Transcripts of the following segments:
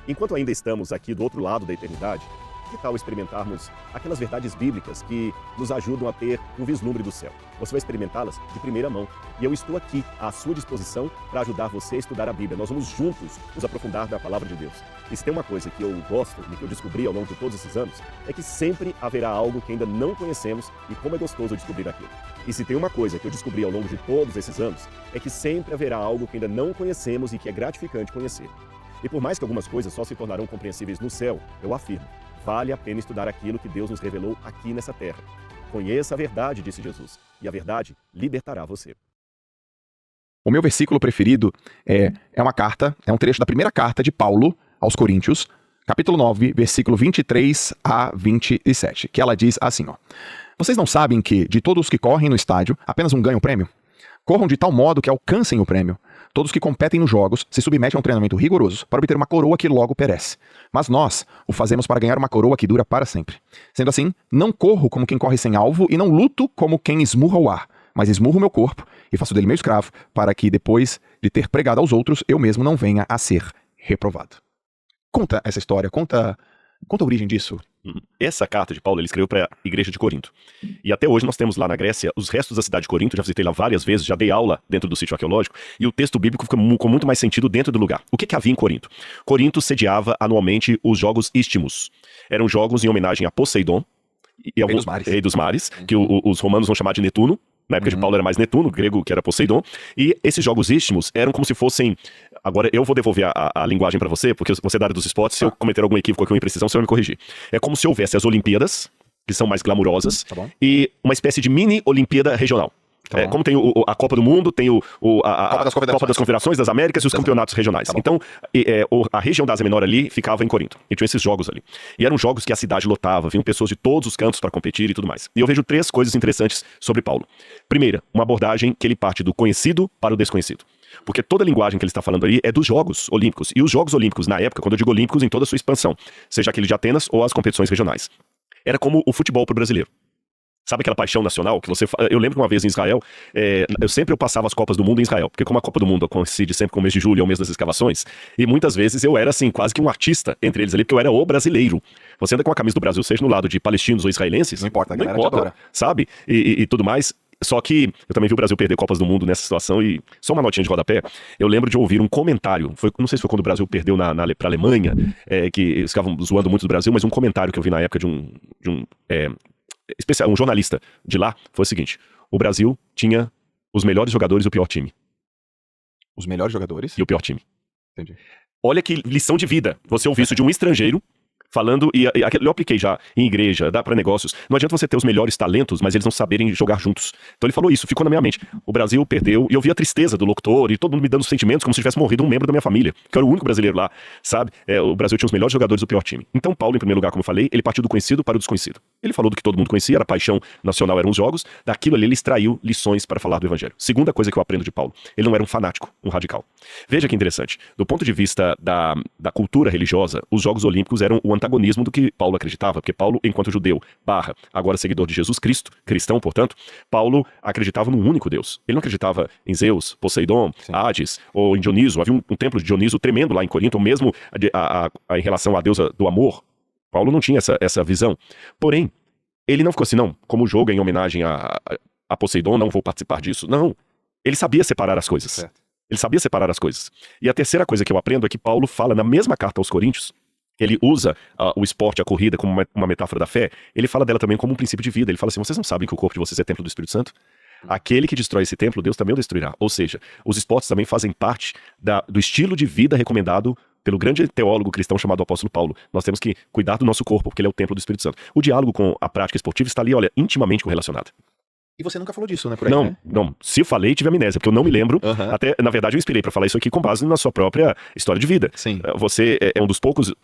Enquanto ainda estamos aqui do outro lado da eternidade, que tal experimentarmos aquelas verdades bíblicas que nos ajudam a ter um vislumbre do céu? Você vai experimentá-las de primeira mão. E eu estou aqui à sua disposição para ajudar você a estudar a Bíblia. Nós vamos juntos nos aprofundar na Palavra de Deus. E se tem uma coisa que eu gosto e que eu descobri ao longo de todos esses anos, é que sempre haverá algo que ainda não conhecemos e como é gostoso descobrir aquilo. E se tem uma coisa que eu descobri ao longo de todos esses anos, é que sempre haverá algo que ainda não conhecemos e que é gratificante conhecer. E por mais que algumas coisas só se tornarão compreensíveis no céu, eu afirmo, vale a pena estudar aquilo que Deus nos revelou aqui nessa terra. Conheça a verdade, disse Jesus, e a verdade libertará você. O meu versículo preferido é uma carta, é um trecho da primeira carta de Paulo aos Coríntios, capítulo 9, versículo 23 a 27, que ela diz assim, ó. Vocês não sabem que, de todos os que correm no estádio, apenas um ganha o prêmio? Corram de tal modo que alcancem o prêmio. Todos que competem nos jogos se submetem a um treinamento rigoroso para obter uma coroa que logo perece. Mas nós o fazemos para ganhar uma coroa que dura para sempre. Sendo assim, não corro como quem corre sem alvo e não luto como quem esmurra o ar, mas esmurro o meu corpo e faço dele meu escravo, para que depois de ter pregado aos outros, eu mesmo não venha a ser reprovado. Conta essa história, conta a origem disso. Essa carta de Paulo ele escreveu para a igreja de Corinto. E até hoje nós temos lá na Grécia os restos da cidade de Corinto, já visitei lá várias vezes, já dei aula dentro do sítio arqueológico, e o texto bíblico fica com muito mais sentido dentro do lugar. O que havia em Corinto? Corinto sediava anualmente os Jogos Istmos. Eram jogos em homenagem a Poseidon, e rei dos mares, que os romanos vão chamar de Netuno. Na época de Paulo era mais Netuno, grego que era Poseidon. E esses jogos istmos eram como se fossem... Agora eu vou devolver a linguagem para você, porque você é da área dos esportes, se eu cometer algum equívoco ou imprecisão, você vai me corrigir. É como se houvesse as Olimpíadas, que são mais glamurosas, e uma espécie de mini-Olimpíada regional. Como tem a Copa do Mundo, tem a Copa das Confederações das Américas e os campeonatos regionais. Então, a região da Ásia Menor ali ficava em Corinto. E tinha esses jogos ali. E eram jogos que a cidade lotava, vinham pessoas de todos os cantos para competir e tudo mais. E eu vejo 3 coisas interessantes sobre Paulo. Primeira, uma abordagem que ele parte do conhecido para o desconhecido. Porque toda a linguagem que ele está falando ali é dos Jogos Olímpicos. E os Jogos Olímpicos, na época, quando eu digo Olímpicos, em toda a sua expansão, seja aquele de Atenas ou as competições regionais, era como o futebol para o brasileiro. Sabe aquela paixão nacional que você... Eu lembro que uma vez em Israel, eu passava as Copas do Mundo em Israel, porque como a Copa do Mundo coincide sempre com o mês de julho, é o mês das escavações, e muitas vezes eu era assim, quase que um artista entre eles ali, porque eu era o brasileiro. Você anda com a camisa do Brasil, seja no lado de palestinos ou israelenses, não importa, sabe? E tudo mais. Só que eu também vi o Brasil perder Copas do Mundo nessa situação e só uma notinha de rodapé, eu lembro de ouvir um comentário, não sei se foi quando o Brasil perdeu pra Alemanha, que eles ficavam zoando muito do Brasil, mas um comentário que eu vi na época de um jornalista de lá, foi o seguinte: o Brasil tinha os melhores jogadores e o pior time. Os melhores jogadores? E o pior time. Entendi. Olha que lição de vida, você ouvir isso de um estrangeiro, falando, e eu apliquei já em igreja, dá pra negócios. Não adianta você ter os melhores talentos, mas eles não saberem jogar juntos. Então ele falou isso, ficou na minha mente. O Brasil perdeu, e eu vi a tristeza do locutor, e todo mundo me dando sentimentos, como se tivesse morrido um membro da minha família, que eu era o único brasileiro lá, sabe? O Brasil tinha os melhores jogadores do pior time. Então Paulo, em primeiro lugar, como eu falei, ele partiu do conhecido para o desconhecido. Ele falou do que todo mundo conhecia, era a paixão nacional, eram os jogos, daquilo ali ele extraiu lições para falar do evangelho. Segunda coisa que eu aprendo de Paulo, ele não era um fanático, um radical. Veja que interessante, do ponto de vista da cultura religiosa, os Jogos Olímpicos eram o antagonismo do que Paulo acreditava, porque Paulo, enquanto judeu, agora seguidor de Jesus Cristo, cristão, portanto, Paulo acreditava num único Deus. Ele não acreditava em Zeus, Poseidon, Hades, ou em Dioniso. Havia um templo de Dioniso tremendo lá em Corinto, ou mesmo em relação à deusa do amor. Paulo não tinha essa visão. Porém, ele não ficou assim, não, como o jogo é em homenagem a Poseidon, não vou participar disso. Não, ele sabia separar as coisas. Certo. Ele sabia separar as coisas. E a terceira coisa que eu aprendo é que Paulo fala na mesma carta aos Coríntios, ele usa o esporte, a corrida, como uma metáfora da fé. Ele fala dela também como um princípio de vida. Ele fala assim, vocês não sabem que o corpo de vocês é templo do Espírito Santo? Aquele que destrói esse templo, Deus também o destruirá. Ou seja, os esportes também fazem parte do estilo de vida recomendado pelo grande teólogo cristão chamado apóstolo Paulo. Nós temos que cuidar do nosso corpo, porque ele é o templo do Espírito Santo. O diálogo com a prática esportiva está ali, olha, intimamente correlacionado. E você nunca falou disso, né? Por aí, não, né? não. Se eu falei, tive amnésia, porque eu não me lembro. Até, na verdade, eu inspirei para falar isso aqui com base na sua própria história de vida. Sim. Você é um dos poucos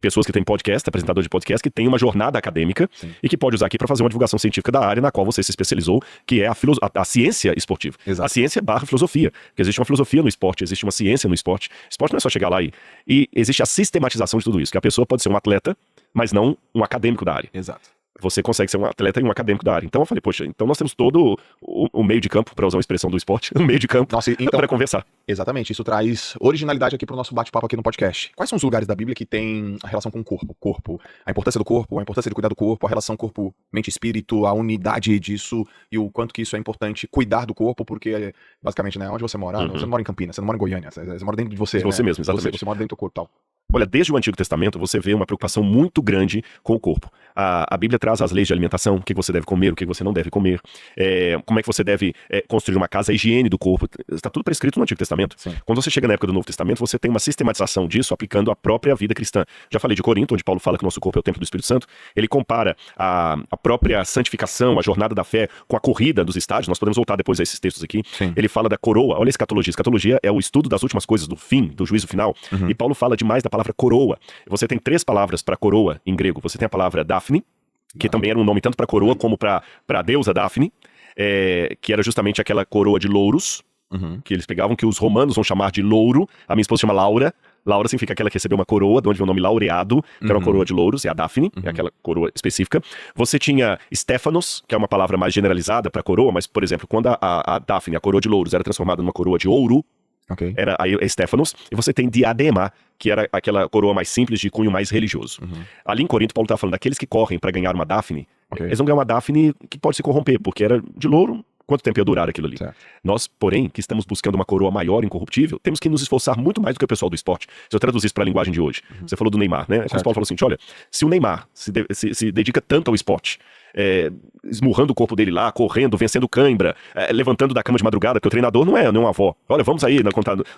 pessoas que tem podcast, apresentador de podcast, que tem uma jornada acadêmica e que pode usar aqui para fazer uma divulgação científica da área na qual você se especializou, que é a ciência esportiva. Exato. A ciência barra filosofia. Porque existe uma filosofia no esporte, existe uma ciência no esporte. Esporte não é só chegar lá e existe a sistematização de tudo isso, que a pessoa pode ser um atleta, mas não um acadêmico da área. Exato. você consegue ser um atleta e um acadêmico da área. Então eu falei, poxa, então nós temos todo o meio de campo, para usar uma expressão do esporte, o meio de campo Nossa, então, para conversar. exatamente, isso traz originalidade aqui pro nosso bate-papo aqui no podcast. Quais são os lugares da Bíblia que tem a relação com o corpo? A importância do corpo, a importância de cuidar do corpo, a relação corpo, mente e espírito, a unidade disso e o quanto que isso é importante cuidar do corpo, porque basicamente, né, onde você mora? Você não mora em Campinas, você não mora em Goiânia, você mora dentro de você, Você né? mesmo, exatamente. Você mora dentro do corpo e tal. Olha, desde o Antigo Testamento você vê uma preocupação muito grande com o corpo. A Bíblia traz as leis de alimentação, o que você deve comer, o que você não deve comer, como é que você deve construir uma casa, a higiene do corpo. Está tudo prescrito no Antigo Testamento. Sim. Quando você chega na época do Novo Testamento, você tem uma sistematização disso aplicando a própria vida cristã. Já falei de Corinto, onde Paulo fala que o nosso corpo é o templo do Espírito Santo. Ele compara a própria santificação, a jornada da fé, com a corrida dos estádios. Nós podemos voltar depois a esses textos aqui. Sim. Ele fala da coroa. Olha a escatologia. Escatologia é o estudo das últimas coisas, do fim, do juízo final. E Paulo fala demais da palavra coroa. Você tem 3 palavras para coroa em grego. Você tem a palavra Daphne, que também era um nome tanto para coroa como para a deusa Daphne, que era justamente aquela coroa de louros, que eles pegavam, que os romanos vão chamar de louro. A minha esposa chama Laura. Laura significa aquela que recebeu uma coroa, de onde vem o nome laureado, que era uma coroa de louros, é a Daphne, é aquela coroa específica. Você tinha Stéphanos, que é uma palavra mais generalizada para coroa, mas, por exemplo, quando a Daphne, a coroa de louros, era transformada numa coroa de ouro, Ok. era aí Stéphanos, e você tem diadema, que era aquela coroa mais simples, de cunho mais religioso. Ali em Corinto, Paulo está falando daqueles que correm para ganhar uma Daphne, Ok. eles vão ganhar uma Daphne que pode se corromper, porque era de louro. Quanto tempo ia durar aquilo ali? Certo. Nós, porém, que estamos buscando uma coroa maior, incorruptível, temos que nos esforçar muito mais do que o pessoal do esporte. Se eu traduzir isso para a linguagem de hoje. Você falou do Neymar, né? Como o Paulo falou assim, olha, se o Neymar se dedica tanto ao esporte, esmurrando o corpo dele lá, correndo, vencendo cãibra, levantando da cama de madrugada, porque o treinador não é uma avó. Olha, vamos aí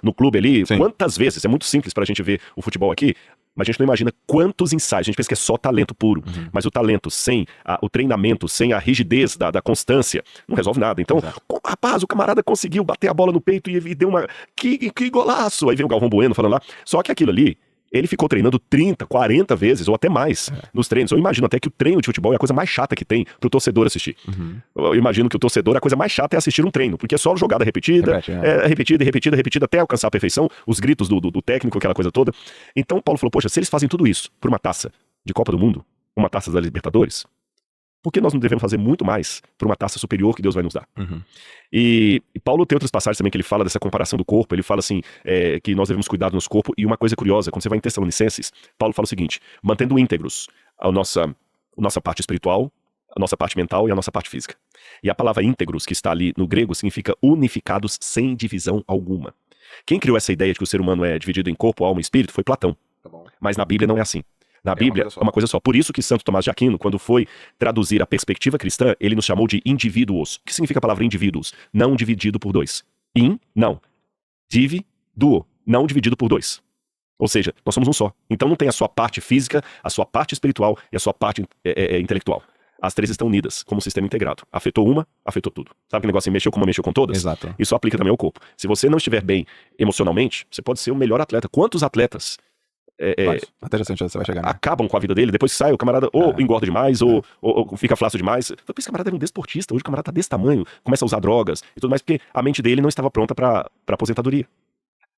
no clube ali. Sim. Quantas vezes, é muito simples pra gente ver o futebol aqui, mas a gente não imagina quantos ensaios. A gente pensa que é só talento puro. Mas o talento sem o treinamento, sem a rigidez da constância, não resolve nada. Então, rapaz, o camarada conseguiu bater a bola no peito e deu uma... Que golaço! Aí vem o Galvão Bueno falando lá. Só que aquilo ali, ele ficou treinando 30, 40 vezes, ou até mais, nos treinos. Eu imagino até que o treino de futebol é a coisa mais chata que tem pro torcedor assistir. Eu imagino que o torcedor, a coisa mais chata é assistir um treino, porque é só jogada repetida, repetida, até alcançar a perfeição, os gritos do técnico, aquela coisa toda. Então Paulo falou, poxa, se eles fazem tudo isso por uma taça de Copa do Mundo, uma taça da Libertadores, por que nós não devemos fazer muito mais por uma taça superior que Deus vai nos dar? E Paulo tem outras passagens também que ele fala dessa comparação do corpo. Ele fala assim, que nós devemos cuidar do nosso corpo. E uma coisa curiosa, quando você vai em Tessalonicenses, Paulo fala o seguinte, mantendo íntegros a nossa parte espiritual, a nossa parte mental e a nossa parte física. E a palavra íntegros, que está ali no grego, significa unificados sem divisão alguma. Quem criou essa ideia de que o ser humano é dividido em corpo, alma e espírito foi Platão. Mas na Bíblia não é assim. Na Bíblia é uma coisa só. Por isso que Santo Tomás de Aquino, quando foi traduzir a perspectiva cristã, ele nos chamou de indivíduos. O que significa a palavra indivíduos? Não dividido por 2. Não. Dividuo. Não dividido por 2. Ou seja, nós somos um só. Então não tem a sua parte física, a sua parte espiritual e a sua parte intelectual. As 3 estão unidas, como um sistema integrado. Afetou uma, afetou tudo. Sabe que negócio assim, mexeu com uma, mexeu com todas? Exato. Isso aplica também ao corpo. Se você não estiver bem emocionalmente, você pode ser o melhor atleta. Quantos atletas até já sei onde você vai chegar, né? acabam com a vida dele, depois que sai, o camarada ou engorda demais, ou fica flácido demais. Esse camarada era um desportista, hoje o camarada tá desse tamanho, começa a usar drogas e tudo mais, porque a mente dele não estava pronta para aposentadoria.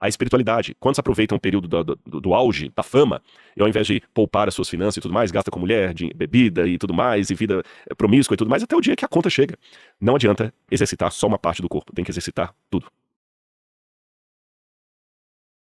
A espiritualidade, quando se aproveita um período do auge, da fama, e ao invés de poupar as suas finanças e tudo mais, gasta com mulher, bebida e tudo mais, e vida promíscua e tudo mais, até o dia que a conta chega. Não adianta exercitar só uma parte do corpo, tem que exercitar tudo.